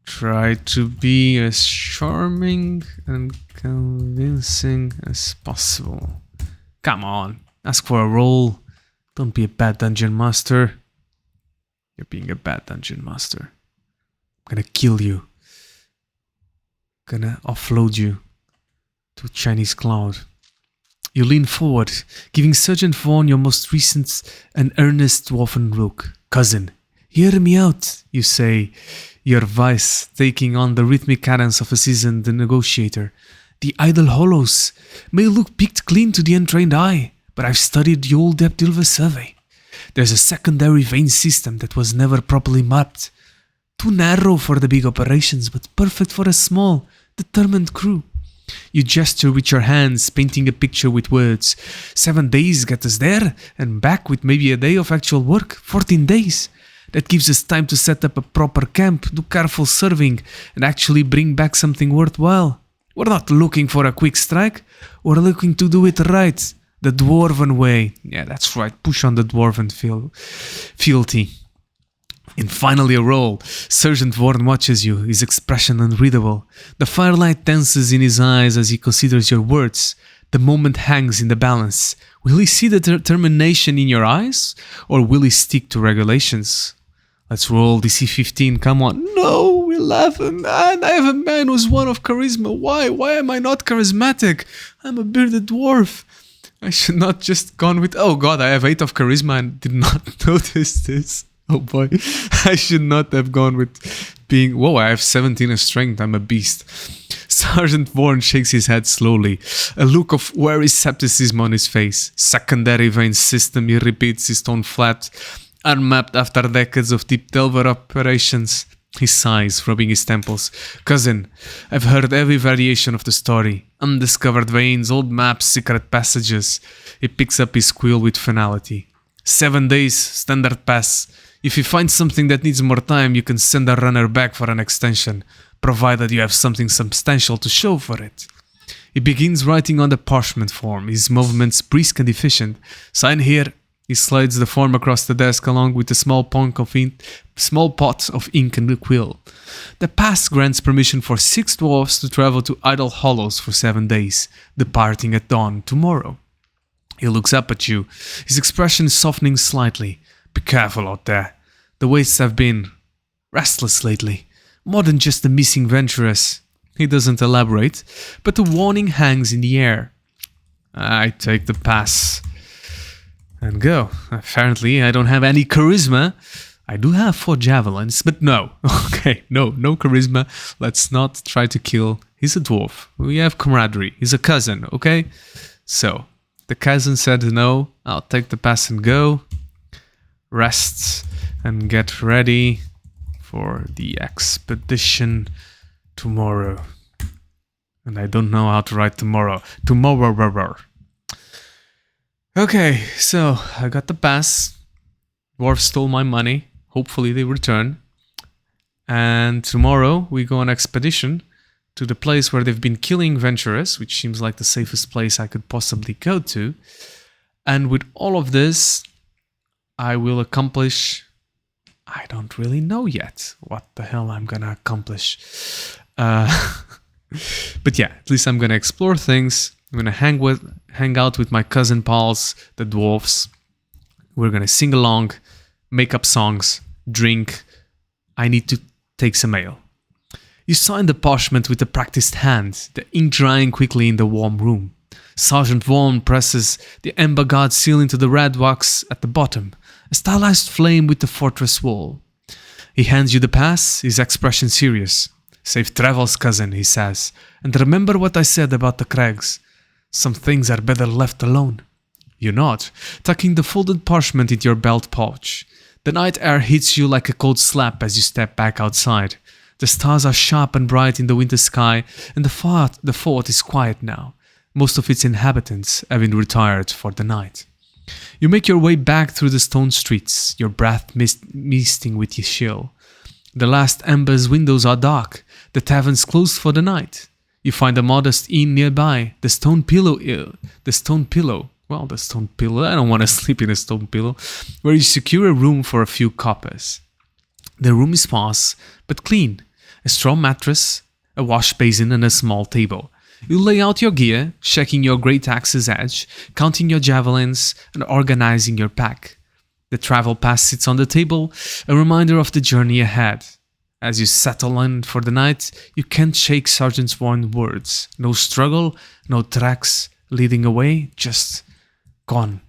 try to be as charming and convincing as possible. Come on, ask for a roll. Don't be a bad dungeon master. You're being a bad dungeon master. I'm gonna kill you. Gonna offload you to Chinese cloud. You lean forward, giving Sergeant Vaughn your most recent and earnest dwarven look. Cousin, hear me out, you say, your voice taking on the rhythmic cadence of a seasoned negotiator. The idle hollows may look picked clean to the untrained eye, but I've studied the old Deptilva survey. There's a secondary vein system that was never properly mapped. Too narrow for the big operations, but perfect for a small, determined crew. You gesture with your hands, painting a picture with words. 7 days get us there, and back with maybe a day of actual work. 14 days. That gives us time to set up a proper camp, do careful serving, and actually bring back something worthwhile. We're not looking for a quick strike, we're looking to do it right. The dwarven way. Yeah, that's right, push on the dwarven fealty. And finally a roll. Sergeant Vaughn watches you, his expression unreadable. The firelight dances in his eyes as he considers your words. The moment hangs in the balance. Will he see the determination in your eyes? Or will he stick to regulations? Let's roll DC 15, come on. No, 11, and I have a man who's 1 of charisma. Why? Why am I not charismatic? I'm a bearded dwarf. I should not just gone with... Oh god, I have 8 of charisma and did not notice this. Oh boy, I should not have gone with being... Whoa, I have 17 of strength, I'm a beast. Sergeant Vaughn shakes his head slowly, a look of wary skepticism on his face. Secondary vein system, he repeats, his tone flat, unmapped after decades of deep delver operations. He sighs, rubbing his temples. Cousin, I've heard every variation of the story. Undiscovered veins, old maps, secret passages. He picks up his quill with finality. 7 days, standard pass. If you find something that needs more time, you can send a runner back for an extension, provided you have something substantial to show for it. He begins writing on the parchment form, his movements brisk and efficient. Sign here. He slides the form across the desk along with a small pot of ink and a quill. The pass grants permission for 6 dwarfs to travel to Idle Hollows for 7 days, departing at dawn tomorrow. He looks up at you, his expression softening slightly. Be careful out there. The wastes have been restless lately. More than just the missing venturers. He doesn't elaborate, but the warning hangs in the air. I take the pass and go. Apparently, I don't have any charisma. I do have 4 javelins, but no. Okay, no charisma. Let's not try to kill. He's a dwarf. We have camaraderie. He's a cousin, okay? So, the cousin said no. I'll take the pass and go. Rest and get ready for the expedition tomorrow. And I don't know how to write tomorrow. Tomorrow. Okay, so I got the pass. Dwarves stole my money. Hopefully they return. And tomorrow we go on expedition to the place where they've been killing venturers, which seems like the safest place I could possibly go to. And with all of this, I will accomplish... I don't really know yet what the hell I'm gonna accomplish. But yeah, at least I'm gonna explore things. I'm gonna hang out with my cousin pals, the dwarves. We're gonna sing along, make up songs, drink. I need to take some ale. You sign the parchment with a practiced hand, the ink drying quickly in the warm room. Sergeant Vaughn presses the ember-guard seal into the red wax at the bottom, a stylized flame with the fortress wall. He hands you the pass, his expression serious. Safe travels, cousin, he says, and remember what I said about the crags. Some things are better left alone. You nod, tucking the folded parchment into your belt pouch. The night air hits you like a cold slap as you step back outside. The stars are sharp and bright in the winter sky, and the fort is quiet now, most of its inhabitants having retired for the night. You make your way back through the stone streets, your breath misting with your chill. The last embers windows are dark, the tavern's closed for the night. You find a modest inn nearby, the Stone Pillow Inn. The Stone Pillow. Well, the Stone Pillow. I don't want to sleep in a stone pillow. Where you secure a room for a few coppers. The room is sparse, but clean. A straw mattress, a wash basin and a small table. You lay out your gear, checking your great axe's edge, counting your javelins, and organizing your pack. The travel pass sits on the table, a reminder of the journey ahead. As you settle in for the night, you can't shake Sergeant Sworn's words. No struggle, no tracks leading away, just gone.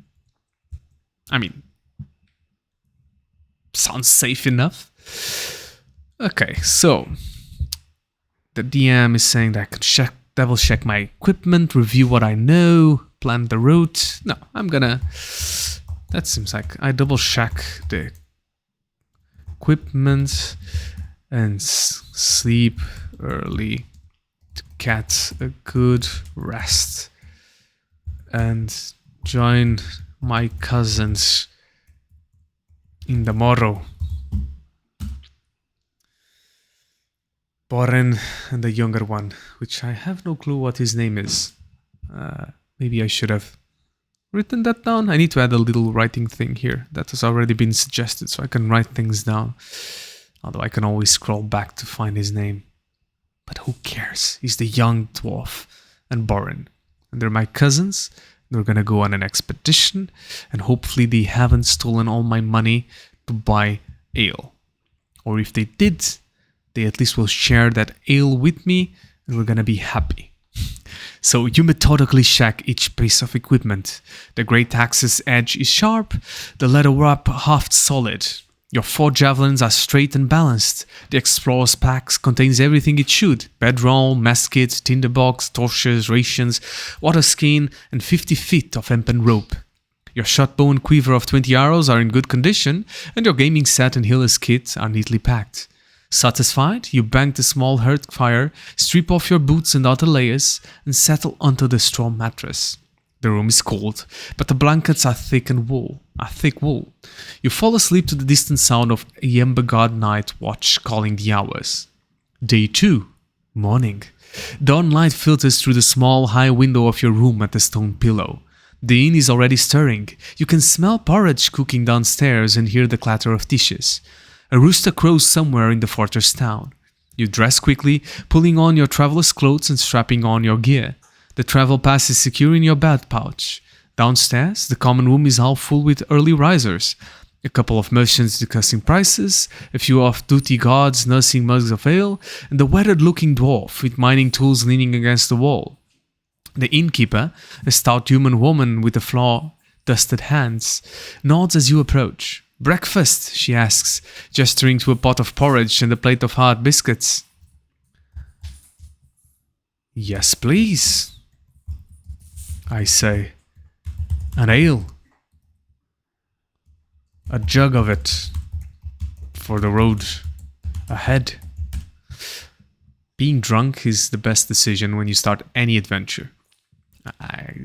I mean, sounds safe enough. Okay, so the DM is saying that I can double check my equipment, review what I know, plan the route. No, I'm gonna... That seems like I double check the equipment and sleep early to get a good rest and join my cousins in the morrow. Boren and the younger one, which I have no clue what his name is. Maybe I should have written that down. I need to add a little writing thing here that has already been suggested so I can write things down. Although I can always scroll back to find his name. But who cares? He's the young dwarf and Boren. And they're my cousins. They're gonna go on an expedition. And hopefully they haven't stolen all my money to buy ale. Or if they did, they at least will share that ale with me and we're gonna be happy. So you methodically check each piece of equipment. The great axe's edge is sharp, the leather wrap haft solid. Your 4 javelins are straight and balanced. The explorer's pack contains everything it should. Bedroll, mess kit, tinderbox, torches, rations, water skin, and 50 feet of hempen rope. Your shotbow and quiver of 20 arrows are in good condition, and your gaming set and healer's kit are neatly packed. Satisfied, you bank the small hearth fire, strip off your boots and outer layers, and settle onto the straw mattress. The room is cold, but the blankets are thick wool. You fall asleep to the distant sound of a Yemba night watch calling the hours. Day 2. Morning. Dawn light filters through the small high window of your room at the stone pillow. The inn is already stirring. You can smell porridge cooking downstairs and hear the clatter of dishes. A rooster crows somewhere in the fortress town. You dress quickly, pulling on your traveler's clothes and strapping on your gear. The travel pass is secure in your belt pouch. Downstairs, the common room is half full with early risers. A couple of merchants discussing prices, a few off-duty guards nursing mugs of ale, and a weathered-looking dwarf with mining tools leaning against the wall. The innkeeper, a stout human woman with flaw-dusted hands, nods as you approach. "Breakfast?" she asks, gesturing to a pot of porridge and a plate of hard biscuits. "Yes, please," I say. "An ale. A jug of it for the road ahead." Being drunk is the best decision when you start any adventure.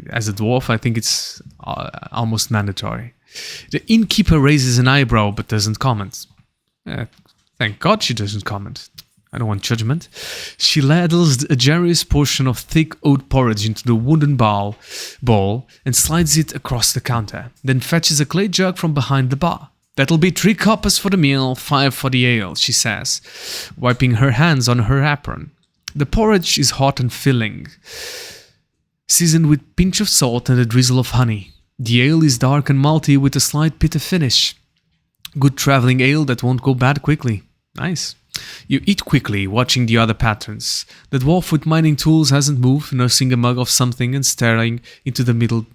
As a dwarf, I think it's almost mandatory. The innkeeper raises an eyebrow but doesn't comment. Thank God she doesn't comment. I don't want judgment. She ladles a generous portion of thick oat porridge into the wooden bowl and slides it across the counter, then fetches a clay jug from behind the bar. "That'll be 3 coppers for the meal, 5 for the ale," she says, wiping her hands on her apron. The porridge is hot and filling, seasoned with a pinch of salt and a drizzle of honey. The ale is dark and malty with a slight bitter finish. Good traveling ale that won't go bad quickly. Nice. You eat quickly, watching the other patterns. The dwarf with mining tools hasn't moved, nursing a mug of something and staring into the middle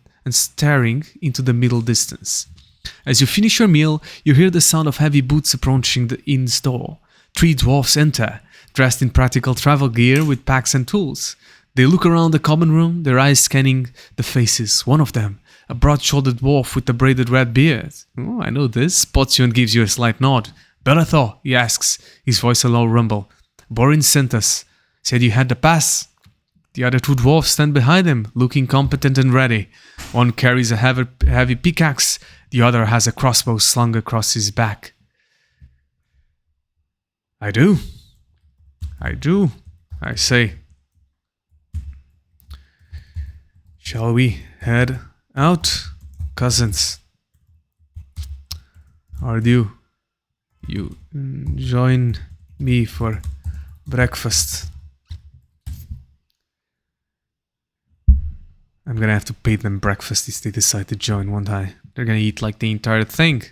distance. As you finish your meal, you hear the sound of heavy boots approaching the inn's door. 3 dwarfs enter, dressed in practical travel gear with packs and tools. They look around the common room, their eyes scanning the faces. One of them, a broad-shouldered dwarf with a braided red beard. "Oh, I know this," spots you and gives you a slight nod. "Belathor," he asks, his voice a low rumble. "Borin sent us. Said you had the pass." The other 2 dwarfs stand behind him, looking competent and ready. One carries a heavy pickaxe, the other has a crossbow slung across his back. I do, I say. Shall we head out, cousins? Or do you join me for breakfast? I'm gonna have to pay them breakfast if they decide to join, won't I? They're gonna eat like the entire thing.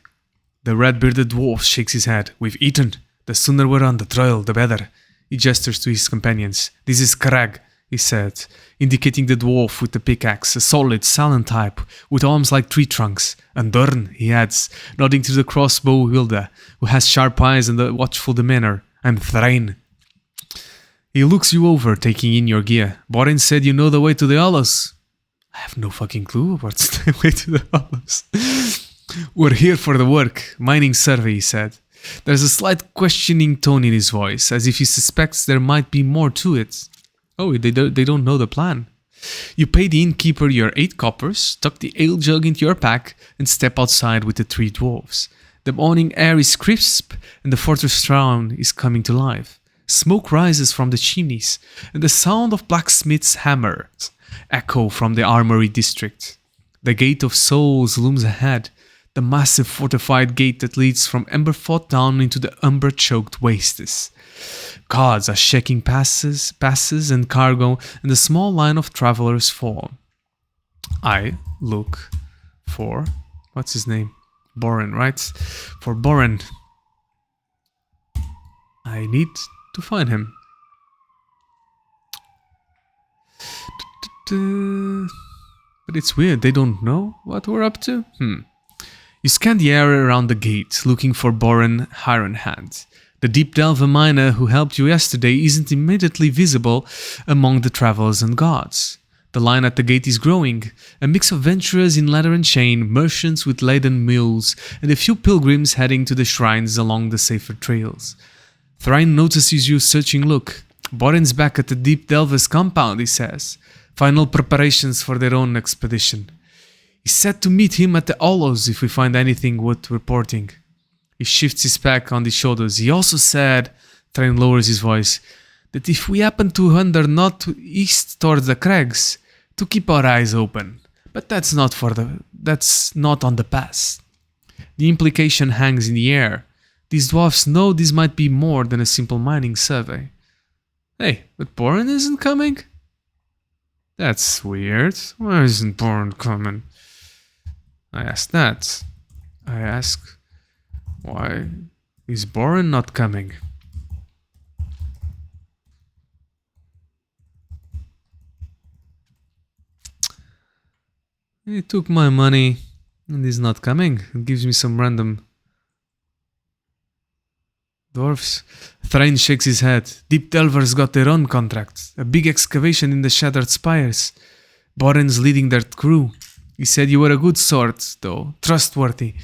The red-bearded dwarf shakes his head. We've eaten. The sooner we're on the trail, the better. He gestures to his companions. This is Crag, he said, indicating the dwarf with the pickaxe, a solid, silent type, with arms like tree trunks. And Durn, he adds, nodding to the crossbow wielder, who has sharp eyes and a watchful demeanor. I'm Thrain. He looks you over, taking in your gear. Borin said you know the way to the Hollows. I have no fucking clue what's the way to the Hollows. We're here for the work. Mining survey, he said. There's a slight questioning tone in his voice, as if he suspects there might be more to it. Oh, they don't know the plan. You pay the innkeeper your 8 coppers, tuck the ale jug into your pack, and step outside with the 3 dwarves. The morning air is crisp, and the fortress town is coming to life. Smoke rises from the chimneys, and the sound of blacksmith's hammers echo from the armory district. The Gate of Souls looms ahead, the massive fortified gate that leads from Emberfort down into the umber-choked wastes. Guards are checking passes and cargo, and the small line of travelers fall. I look for... what's his name? Boren, right? For Boren. I need to find him. But it's weird, they don't know what we're up to? You scan the area around the gate, looking for Boren Ironhand. The deep delver miner who helped you yesterday isn't immediately visible among the travelers and guards. The line at the gate is growing, a mix of venturers in leather and chain, merchants with laden mules, and a few pilgrims heading to the shrines along the safer trails. Thrain notices you searching look. Boren's back at the deep delver's compound, he says. Final preparations for their own expedition. He said to meet him at the Hollows if we find anything worth reporting. He shifts his pack on his shoulders. He also said, Thrain lowers his voice, that if we happen to wander northeast towards the crags, to keep our eyes open. But that's not on the pass. The implication hangs in the air. These dwarfs know this might be more than a simple mining survey. Hey, but Boren isn't coming? That's weird. Why isn't Boren coming? I ask that. I ask, why is Boren not coming? He took my money and he's not coming. It gives me some random dwarfs. Thrain shakes his head. Deep Delvers got their own contract. A big excavation in the Shattered Spires. Boren's leading their crew. He said you were a good sort, though, trustworthy.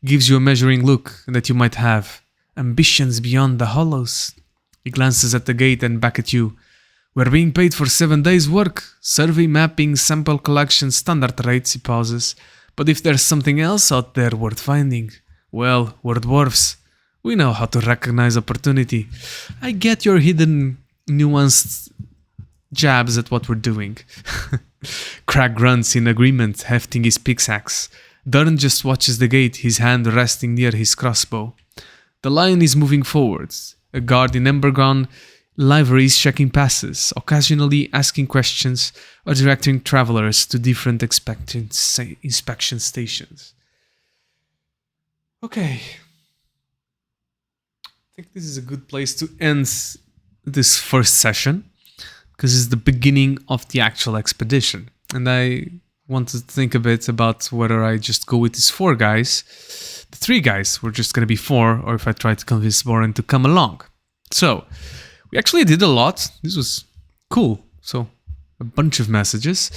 Gives you a measuring look that you might have. Ambitions beyond the Hollows. He glances at the gate and back at you. We're being paid for 7 days' work. Survey, mapping, sample collection, standard rates, he pauses. But if there's something else out there worth finding, well, we're dwarves. We know how to recognize opportunity. I get your hidden, nuanced jabs at what we're doing. Crag grunts in agreement, hefting his pickaxe. Durn just watches the gate, his hand resting near his crossbow. The line is moving forwards. A guard in Embergon livery is checking passes, occasionally asking questions or directing travelers to different inspection stations. Okay. I think this is a good place to end this first session, because it's the beginning of the actual expedition. And I want to think a bit about whether I just go with these 4 guys. The 3 guys were just going to be 4, or if I try to convince Boren to come along. So, we actually did a lot. This was cool. So, a bunch of messages.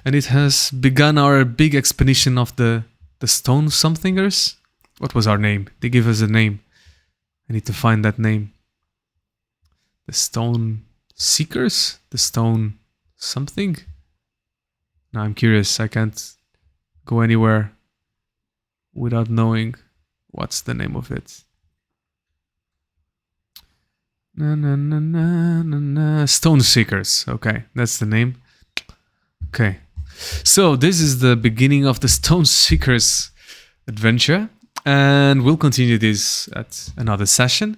And it has begun our big expedition of the Stone Somethingers. What was our name? They gave us a name. I need to find that name. The Stone Seekers? The Stone something? Now I'm curious. I can't go anywhere without knowing what's the name of it. Stone Seekers. Okay, that's the name. Okay. So this is the beginning of the Stone Seekers adventure, and we'll continue this at another session.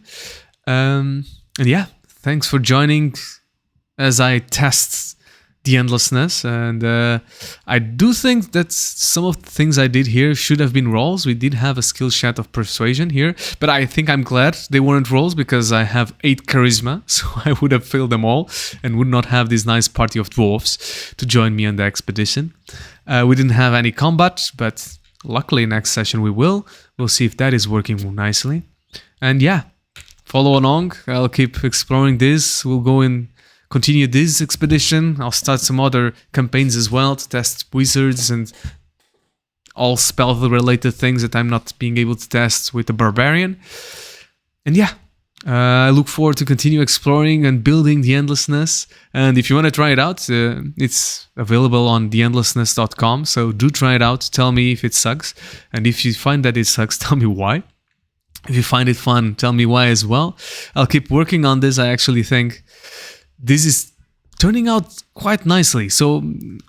And yeah, thanks for joining as I test the Endlessness, and I do think that some of the things I did here should have been rolls. We did have a skill shed of persuasion here, but I think I'm glad they weren't rolls because I have 8 charisma, so I would have failed them all and would not have this nice party of dwarfs to join me on the expedition. We didn't have any combat, but luckily next session we will. We'll see if that is working nicely. And yeah, follow along. I'll keep exploring this. We'll go in continue this expedition. I'll start some other campaigns as well to test wizards and all spell-related things that I'm not being able to test with the barbarian. And yeah, I look forward to continue exploring and building the Endlessness. And if you want to try it out, it's available on theendlessness.com. So do try it out. Tell me if it sucks. And if you find that it sucks, tell me why. If you find it fun, tell me why as well. I'll keep working on this. I actually think this is turning out quite nicely. So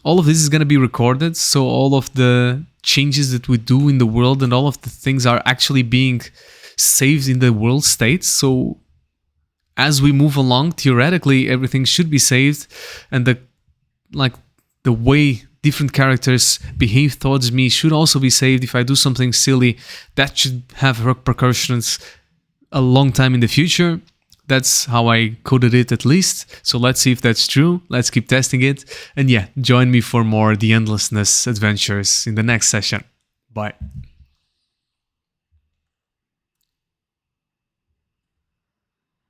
all of this is going to be recorded. So all of the changes that we do in the world and all of the things are actually being saved in the world state. So as we move along, theoretically, everything should be saved. And the way different characters behave towards me should also be saved. If I do something silly, that should have repercussions a long time in the future. That's how I coded it at least. So let's see if that's true. Let's keep testing it. And yeah, join me for more The Endlessness adventures in the next session. Bye.